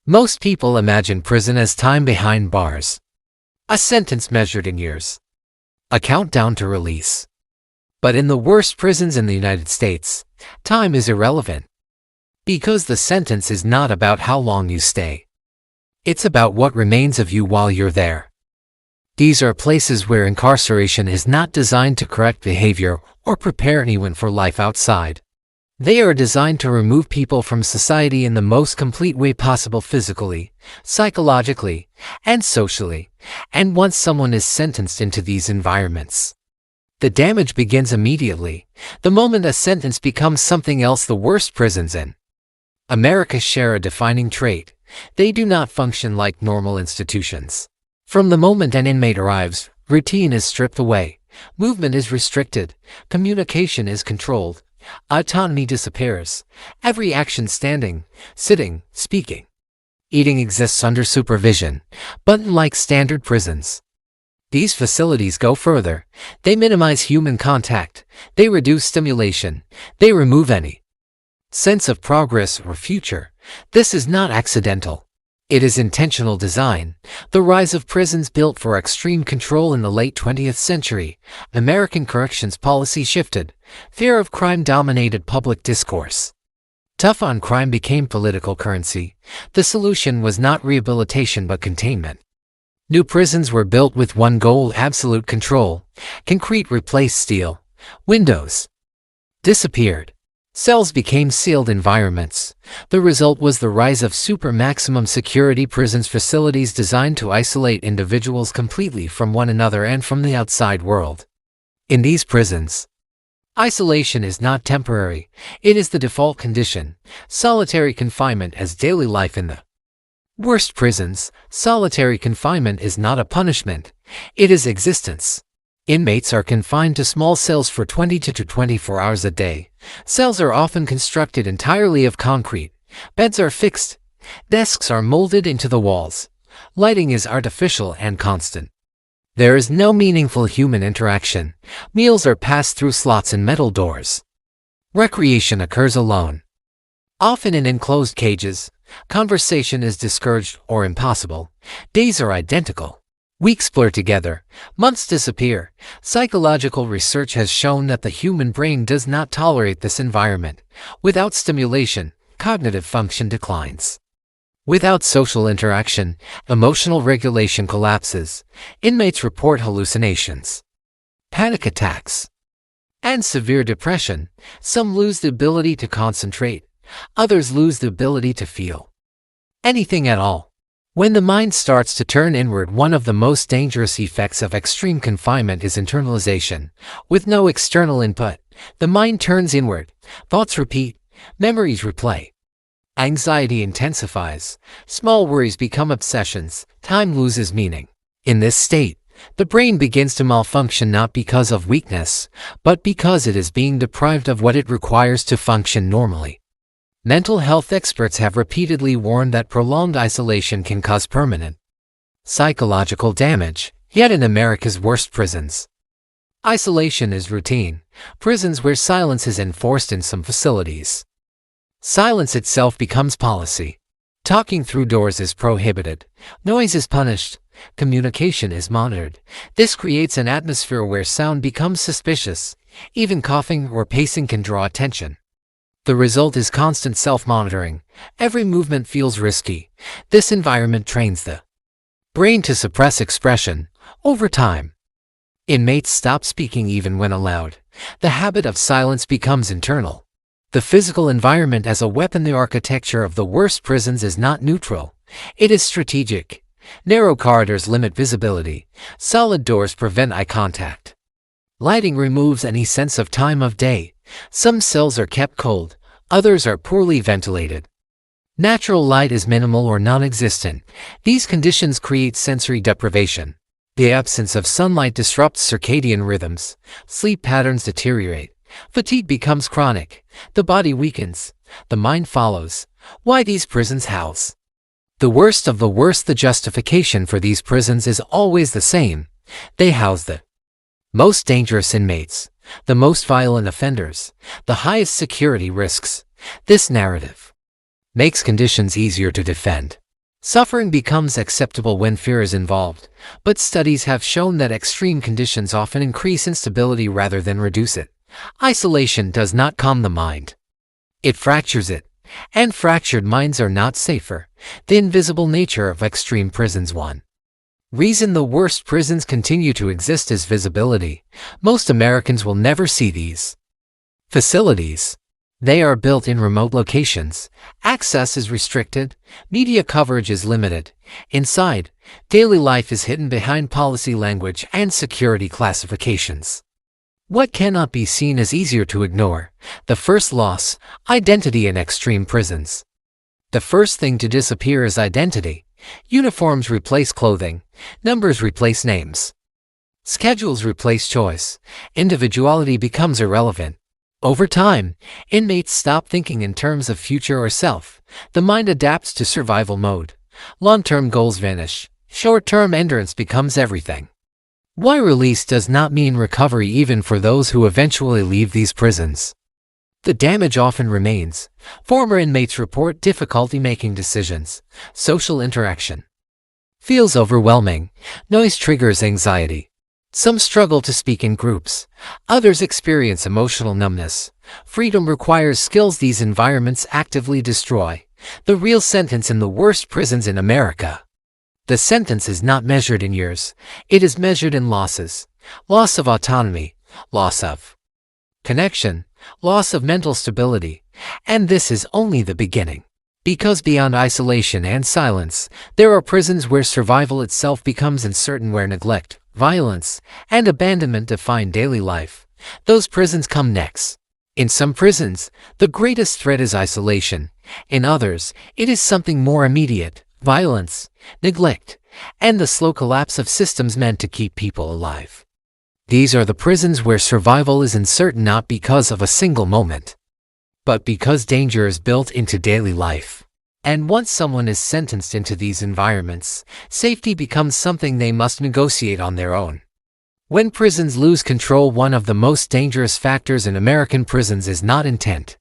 Most people imagine prison as time behind bars, a sentence measured in years, a countdown to release. But in the worst prisons in the United States, time is irrelevant. Because the sentence is not about how long you stay. It's about what remains of you while you're there. These are places where incarceration is not designed to correct behavior or prepare anyone for life outside. They are designed to remove people from society in the most complete way possible physically, psychologically, and socially. And once someone is sentenced into these environments, the damage begins immediately, the moment a sentence becomes something else. The worst prisons in America share a defining trait. They do not function like normal institutions. From the moment an inmate arrives, routine is stripped away, movement is restricted, communication is controlled, autonomy disappears. Every action, standing, sitting, speaking, eating, exists under supervision. But unlike standard prisons, these facilities go further. They minimize human contact, they reduce stimulation, they remove any sense of progress or future. This is not accidental. It is intentional design. The rise of prisons built for extreme control in the late 20th century, American corrections policy shifted. Fear of crime dominated public discourse. Tough on crime became political currency. The solution was not rehabilitation but containment. New prisons were built with one goal: absolute control. Concrete replaced steel. Windows disappeared. Cells became sealed environments. The result was the rise of super maximum security prisons, facilities designed to isolate individuals completely from one another and from the outside world. In these prisons, isolation is not temporary, it is the default condition. Solitary confinement as daily life in the worst prisons. Solitary confinement is not a punishment, it is existence. Inmates are confined to small cells for 20 to 24 hours a day. Cells are often constructed entirely of concrete. Beds are fixed. Desks are molded into the walls. Lighting is artificial and constant. There is no meaningful human interaction. Meals are passed through slots in metal doors. Recreation occurs alone, often in enclosed cages. Conversation is discouraged or impossible. Days are identical. Weeks blur together, months disappear. Psychological research has shown that the human brain does not tolerate this environment. Without stimulation, cognitive function declines. Without social interaction, emotional regulation collapses. Inmates report hallucinations, panic attacks, and severe depression. Some lose the ability to concentrate, others lose the ability to feel anything at all. When the mind starts to turn inward, one of the most dangerous effects of extreme confinement is internalization. With no external input, the mind turns inward. Thoughts repeat, memories replay. Anxiety intensifies. Small worries become obsessions. Time loses meaning. In this state, the brain begins to malfunction not because of weakness, but because it is being deprived of what it requires to function normally. Mental health experts have repeatedly warned that prolonged isolation can cause permanent psychological damage. Yet in America's worst prisons, isolation is routine. Prisons where silence is enforced. In some facilities, silence itself becomes policy. Talking through doors is prohibited. Noise is punished. Communication is monitored. This creates an atmosphere where sound becomes suspicious. Even coughing or pacing can draw attention. The result is constant self-monitoring. Every movement feels risky. This environment trains the brain to suppress expression. Over time, inmates stop speaking even when allowed. The habit of silence becomes internal. The physical environment as a weapon. The architecture of the worst prisons is not neutral. It is strategic. Narrow corridors limit visibility. Solid doors prevent eye contact. Lighting removes any sense of time of day. Some cells are kept cold, others are poorly ventilated. Natural light is minimal or non-existent. These conditions create sensory deprivation. The absence of sunlight disrupts circadian rhythms. Sleep patterns deteriorate. Fatigue becomes chronic. The body weakens. The mind follows. Why these prisons house the worst of the worst? The justification for these prisons is always the same. They house the most dangerous inmates, the most violent offenders, the highest security risks. This narrative makes conditions easier to defend. Suffering becomes acceptable when fear is involved, but studies have shown that extreme conditions often increase instability rather than reduce it. Isolation does not calm the mind. It fractures it, and fractured minds are not safer. The invisible nature of extreme prisons. 1. Reason the worst prisons continue to exist is visibility. Most Americans will never see these facilities. They are built in remote locations. Access is restricted. Media coverage is limited. Inside, daily life is hidden behind policy language and security classifications. What cannot be seen is easier to ignore. The first loss, identity in extreme prisons. The first thing to disappear is identity. Uniforms replace clothing. Numbers replace names. Schedules replace choice. Individuality becomes irrelevant. Over time, inmates stop thinking in terms of future or self. The mind adapts to survival mode. Long-term goals vanish. Short-term endurance becomes everything. Why release does not mean recovery even for those who eventually leave these prisons. The damage often remains. Former inmates report difficulty making decisions. Social interaction feels overwhelming. Noise triggers anxiety. Some struggle to speak in groups. Others experience emotional numbness. Freedom requires skills these environments actively destroy. The real sentence in the worst prisons in America. The sentence is not measured in years. It is measured in losses. Loss of autonomy. Loss of connection. Loss of mental stability. And this is only the beginning. Because beyond isolation and silence, there are prisons where survival itself becomes uncertain, where neglect, violence, and abandonment define daily life. Those prisons come next. In some prisons, the greatest threat is isolation. In others, it is something more immediate: violence, neglect, and the slow collapse of systems meant to keep people alive. These are the prisons where survival is uncertain, not because of a single moment, but because danger is built into daily life. And once someone is sentenced into these environments, safety becomes something they must negotiate on their own. When prisons lose control, one of the most dangerous factors in American prisons is not intent,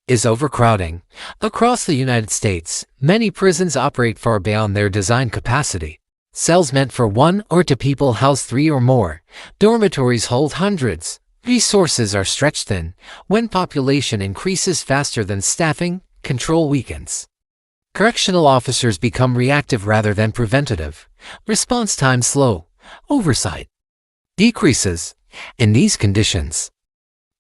is overcrowding. Across the United States, many prisons operate far beyond their design capacity. Cells meant for 1 or 2 people house 3 or more. Dormitories hold hundreds. Resources are stretched thin. When population increases faster than staffing, control weakens. Correctional officers become reactive rather than preventative. Response time slow. Oversight decreases. In these conditions,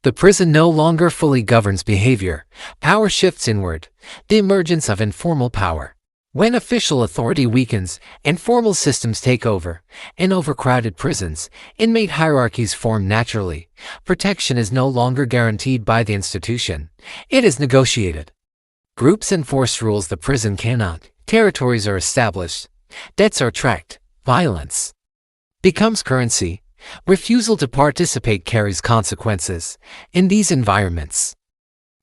the prison no longer fully governs behavior. Power shifts inward. The emergence of informal power. When official authority weakens, informal systems take over. In overcrowded prisons, inmate hierarchies form naturally. Protection is no longer guaranteed by the institution. It is negotiated. Groups enforce rules the prison cannot. Territories are established. Debts are tracked. Violence becomes currency. Refusal to participate carries consequences. In these environments,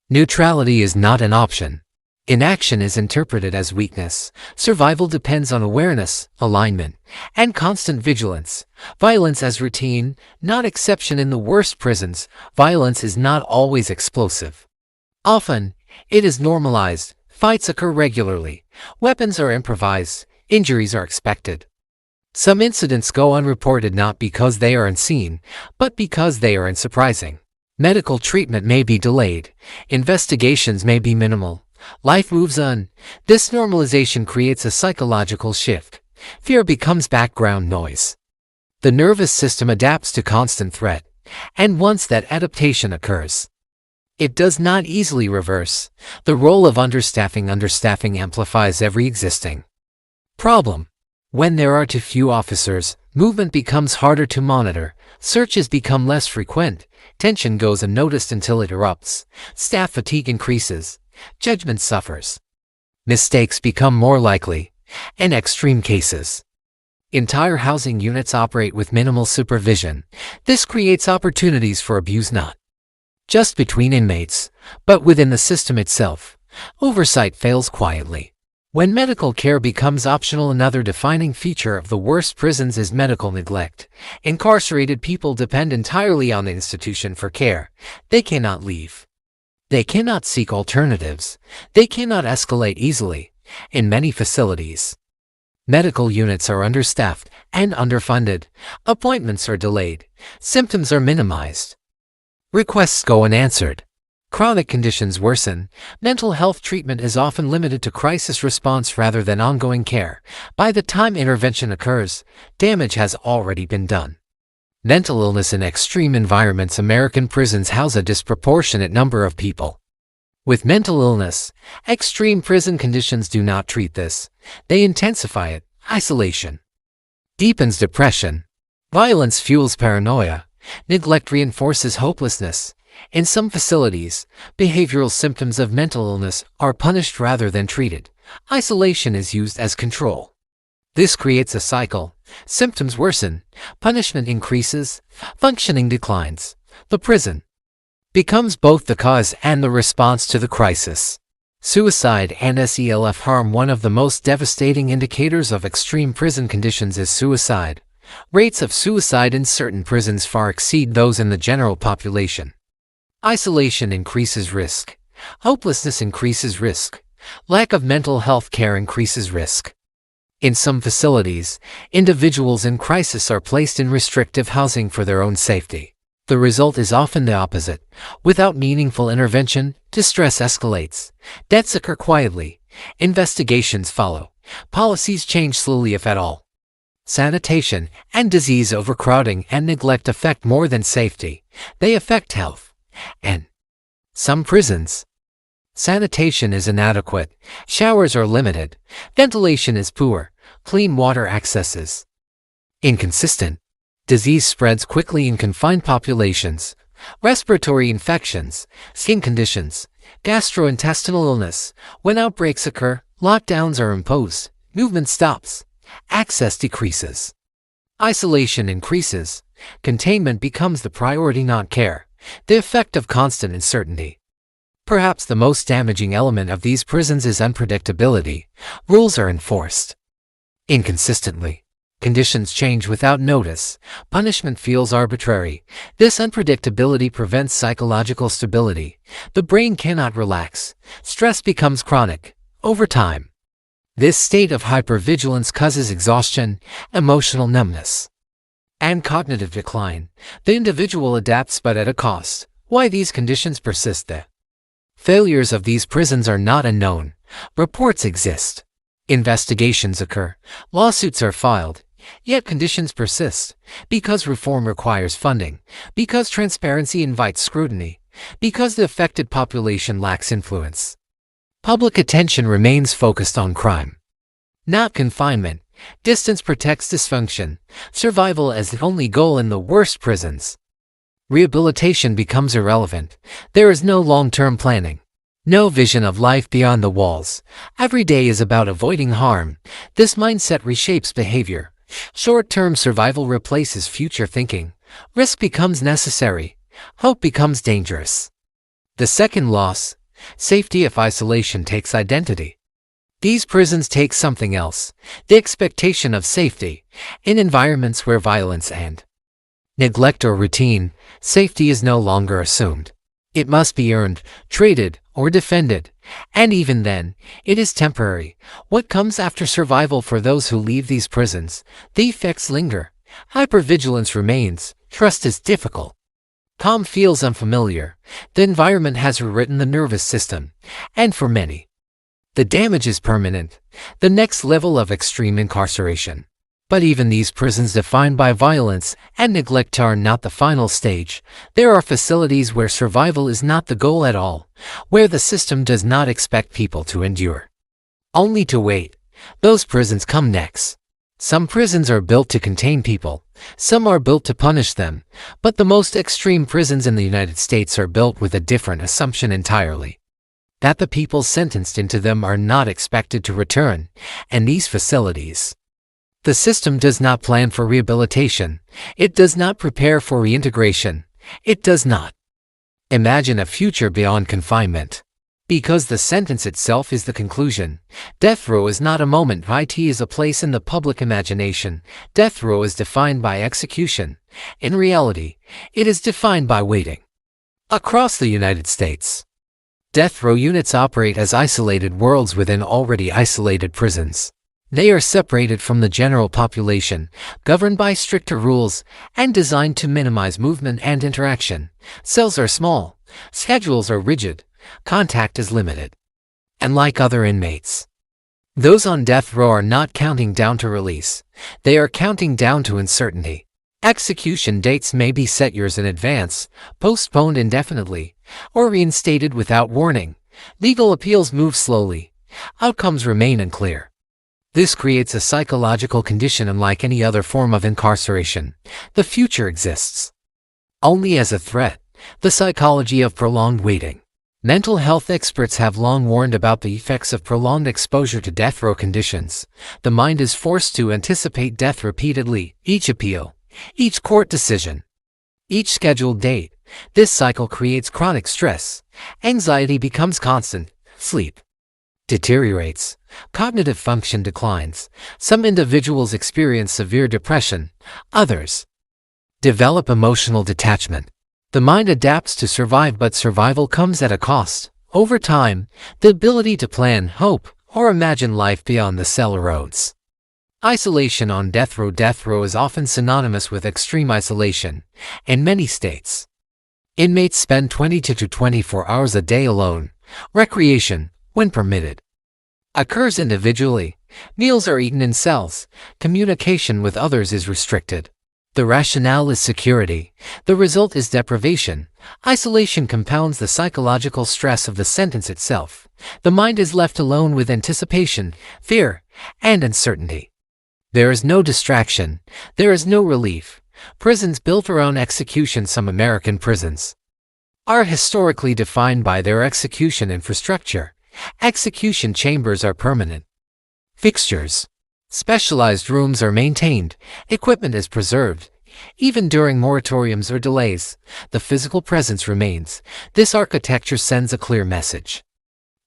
neutrality is not an option. Inaction is interpreted as weakness. Survival depends on awareness, alignment, and constant vigilance. Violence as routine, not exception. In the worst prisons, violence is not always explosive. Often, it is normalized. Fights occur regularly. Weapons are improvised. Injuries are expected. Some incidents go unreported not because they are unseen, but because they are unsurprising. Medical treatment may be delayed. Investigations may be minimal. Life moves on. This normalization creates a psychological shift. Fear becomes background noise. The nervous system adapts to constant threat, and once that adaptation occurs, it does not easily reverse. The role of understaffing amplifies every existing problem. When there are too few officers, movement becomes harder to monitor. Searches become less frequent. Tension goes unnoticed until it erupts. Staff fatigue increases. Judgment suffers. Mistakes become more likely. In extreme cases, entire housing units operate with minimal supervision. This creates opportunities for abuse not just between inmates, but within the system itself. Oversight fails quietly. When medical care becomes optional, another defining feature of the worst prisons is medical neglect. Incarcerated people depend entirely on the institution for care. They cannot leave. They cannot seek alternatives. They cannot escalate easily. In many facilities, medical units are understaffed and underfunded. Appointments are delayed. Symptoms are minimized. Requests go unanswered. Chronic conditions worsen. Mental health treatment is often limited to crisis response rather than ongoing care. By the time intervention occurs, damage has already been done. Mental illness in extreme environments. American prisons house a disproportionate number of people with mental illness. Extreme prison conditions do not treat this. They intensify it. Isolation deepens depression. Violence fuels paranoia. Neglect reinforces hopelessness. In some facilities, behavioral symptoms of mental illness are punished rather than treated. Isolation is used as control. This creates a cycle. Symptoms worsen, punishment increases, functioning declines. The prison becomes both the cause and the response to the crisis. Suicide and self-harm. One of the most devastating indicators of extreme prison conditions is suicide. Rates of suicide in certain prisons far exceed those in the general population. Isolation increases risk. Hopelessness increases risk. Lack of mental health care increases risk. In some facilities, individuals in crisis are placed in restrictive housing for their own safety. The result is often the opposite. Without meaningful intervention, distress escalates. Deaths occur quietly. Investigations follow. Policies change slowly if at all. Sanitation and disease. Overcrowding and neglect affect more than safety. They affect health. And some prisons, sanitation is inadequate. Showers are limited. Ventilation is poor. Clean water access is inconsistent. Disease spreads quickly in confined populations. Respiratory infections, skin conditions, gastrointestinal illness. When outbreaks occur, lockdowns are imposed. Movement stops. Access decreases. Isolation increases. Containment becomes the priority, not care. The effect of constant uncertainty. Perhaps the most damaging element of these prisons is unpredictability. Rules are enforced inconsistently. Conditions change without notice. Punishment feels arbitrary. This unpredictability prevents psychological stability. The brain cannot relax. Stress becomes chronic. Over time, this state of hypervigilance causes exhaustion, emotional numbness, and cognitive decline. The individual adapts, but at a cost. Why these conditions persist? The failures of these prisons are not unknown. Reports exist. Investigations occur. Lawsuits are filed. Yet conditions persist. Because reform requires funding. Because transparency invites scrutiny. Because the affected population lacks influence. Public attention remains focused on crime, not confinement. Distance protects dysfunction. Survival as the only goal in the worst prisons. Rehabilitation becomes irrelevant. There is no long-term planning. No vision of life beyond the walls. Every day is about avoiding harm. This mindset reshapes behavior. Short-term survival replaces future thinking. Risk becomes necessary. Hope becomes dangerous. The second loss, safety of isolation, takes identity. These prisons take something else, the expectation of safety. In environments where violence and neglect are routine, safety is no longer assumed. It must be earned, traded, or defended. And even then, it is temporary. What comes after survival for those who leave these prisons? The effects linger. Hypervigilance remains. Trust is difficult. Calm feels unfamiliar. The environment has rewritten the nervous system. And for many, the damage is permanent. The next level of extreme incarceration. But even these prisons defined by violence and neglect are not the final stage. There are facilities where survival is not the goal at all, where the system does not expect people to endure, only to wait. Those prisons come next. Some prisons are built to contain people. Some are built to punish them. But the most extreme prisons in the United States are built with a different assumption entirely. That the people sentenced into them are not expected to return. And these facilities, the system does not plan for rehabilitation. It does not prepare for reintegration. It does not imagine a future beyond confinement. Because the sentence itself is the conclusion. Death row is not a moment. It is a place in the public imagination. Death row is defined by execution. In reality, it is defined by waiting. Across the United States, Death row units operate as isolated worlds within already isolated prisons. They are separated from the general population, governed by stricter rules, and designed to minimize movement and interaction. Cells are small, schedules are rigid, contact is limited. And like other inmates, those on death row are not counting down to release. They are counting down to uncertainty. Execution dates may be set years in advance, postponed indefinitely, or reinstated without warning. Legal appeals move slowly. Outcomes remain unclear. This creates a psychological condition unlike any other form of incarceration. The future exists only as a threat. The psychology of prolonged waiting. Mental health experts have long warned about the effects of prolonged exposure to death row conditions. The mind is forced to anticipate death repeatedly, each appeal, each court decision, each scheduled date. This cycle creates chronic stress. Anxiety becomes constant. Sleep deteriorates. Cognitive function declines. Some individuals experience severe depression. Others develop emotional detachment. The mind adapts to survive, but survival comes at a cost. Over time, the ability to plan, hope, or imagine life beyond the cell erodes. Isolation on death row is often synonymous with extreme isolation. In many states, inmates spend 20 to 24 hours a day alone. Recreation, when permitted, occurs individually. Meals are eaten in cells. Communication with others is restricted. The rationale is security. The result is deprivation. Isolation compounds the psychological stress of the sentence itself. The mind is left alone with anticipation, fear, and uncertainty. There is no distraction. There is no relief. Prisons built around execution. Some American prisons are historically defined by their execution infrastructure. Execution chambers are permanent fixtures. Specialized rooms are maintained. Equipment is preserved. Even during moratoriums or delays, the physical presence remains. This architecture sends a clear message.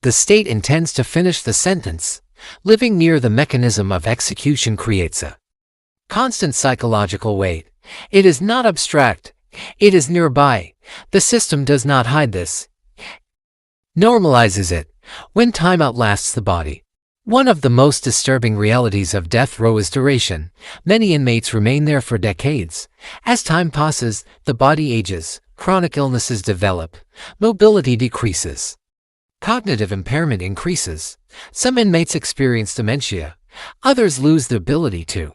The state intends to finish the sentence. Living near the mechanism of execution creates a constant psychological weight. It is not abstract. It is nearby. The system does not hide this. Normalizes it. When time outlasts the body. One of the most disturbing realities of death row is duration. Many inmates remain there for decades. As time passes, the body ages, chronic illnesses develop, mobility decreases, cognitive impairment increases. Some inmates experience dementia. Others lose the ability to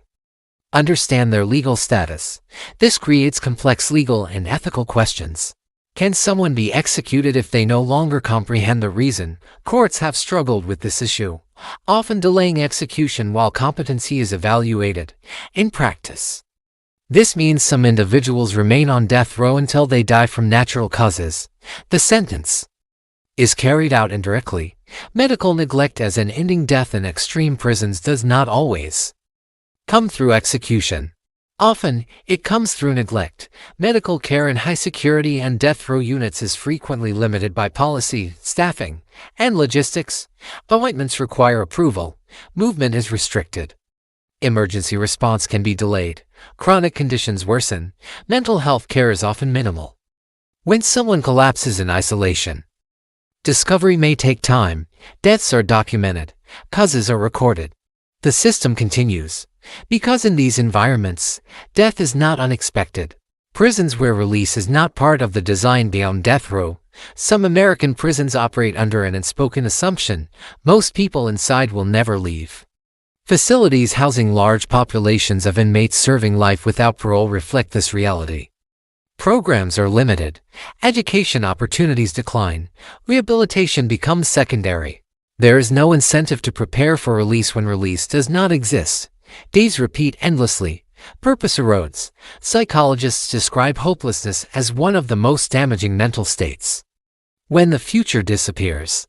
understand their legal status. This creates complex legal and ethical questions. Can someone be executed if they no longer comprehend the reason? Courts have struggled with this issue, often delaying execution while competency is evaluated. In practice, this means some individuals remain on death row until they die from natural causes. The sentence is carried out indirectly. Medical neglect as an ending death in extreme prisons does not always come through execution. Often, it comes through neglect. Medical care in high-security and death row units is frequently limited by policy, staffing, and logistics. Appointments require approval. Movement is restricted. Emergency response can be delayed. Chronic conditions worsen. Mental health care is often minimal. When someone collapses in isolation, discovery may take time. Deaths are documented. Causes are recorded. The system continues. Because in these environments, death is not unexpected. Prisons where release is not part of the design beyond death row. Some American prisons operate under an unspoken assumption: most people inside will never leave. Facilities housing large populations of inmates serving life without parole reflect this reality. Programs are limited. Education opportunities decline. Rehabilitation becomes secondary. There is no incentive to prepare for release when release does not exist. Days repeat endlessly. Purpose erodes. Psychologists describe hopelessness as one of the most damaging mental states. When the future disappears,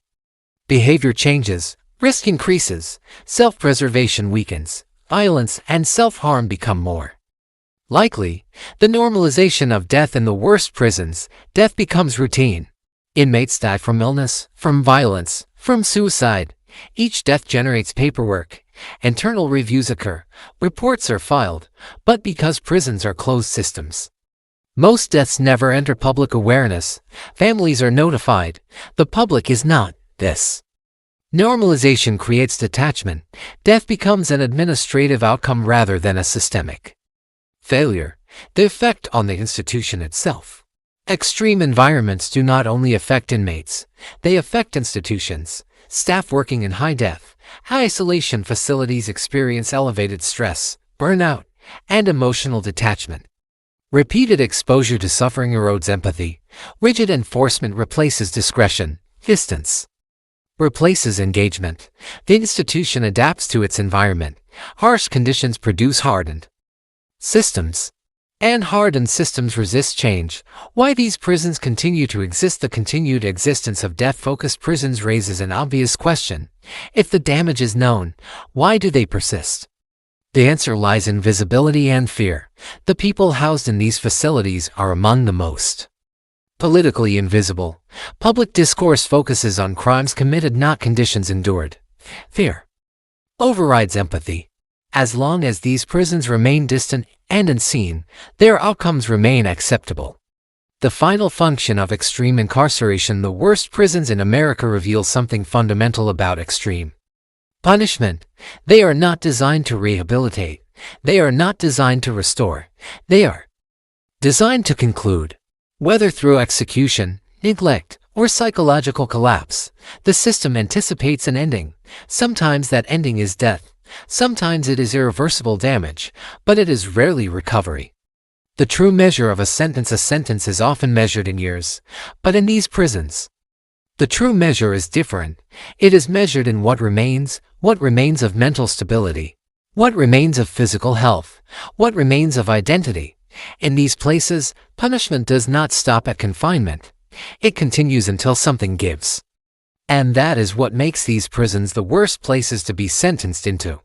behavior changes, risk increases, self-preservation weakens, violence and self-harm become more likely. The normalization of death in the worst prisons, death becomes routine. Inmates die from illness, from violence, from suicide. Each death generates paperwork. Internal reviews occur. Reports are filed. But because prisons are closed systems, Most deaths never enter public awareness. Families are notified. The public is not. This normalization creates detachment. Death becomes an administrative outcome rather than a systemic failure. The effect on the institution itself. Extreme environments do not only affect inmates, they affect institutions. Staff working in high-death, high-isolation facilities experience elevated stress, burnout, and emotional detachment. Repeated exposure to suffering erodes empathy. Rigid enforcement replaces discretion. Distance replaces engagement. The institution adapts to its environment. Harsh conditions produce hardened systems. And hardened systems resist change. Why these prisons continue to exist? The continued existence of death-focused prisons raises an obvious question. If the damage is known, why do they persist? The answer lies in visibility and fear. The people housed in these facilities are among the most politically invisible. Public discourse focuses on crimes committed, not conditions endured. Fear overrides empathy. As long as these prisons remain distant and unseen, their outcomes remain acceptable. The final function of extreme incarceration. The worst prisons in America reveal something fundamental about extreme punishment. They are not designed to rehabilitate. They are not designed to restore. They are designed to conclude. Whether through execution, neglect, or psychological collapse, the system anticipates an ending. Sometimes that ending is death. Sometimes it is irreversible damage, but it is rarely recovery. The true measure of a sentence is often measured in years, but in these prisons, the true measure is different. It is measured in what remains of mental stability, what remains of physical health, what remains of identity. In these places, punishment does not stop at confinement. It continues until something gives. And that is what makes these prisons the worst places to be sentenced into.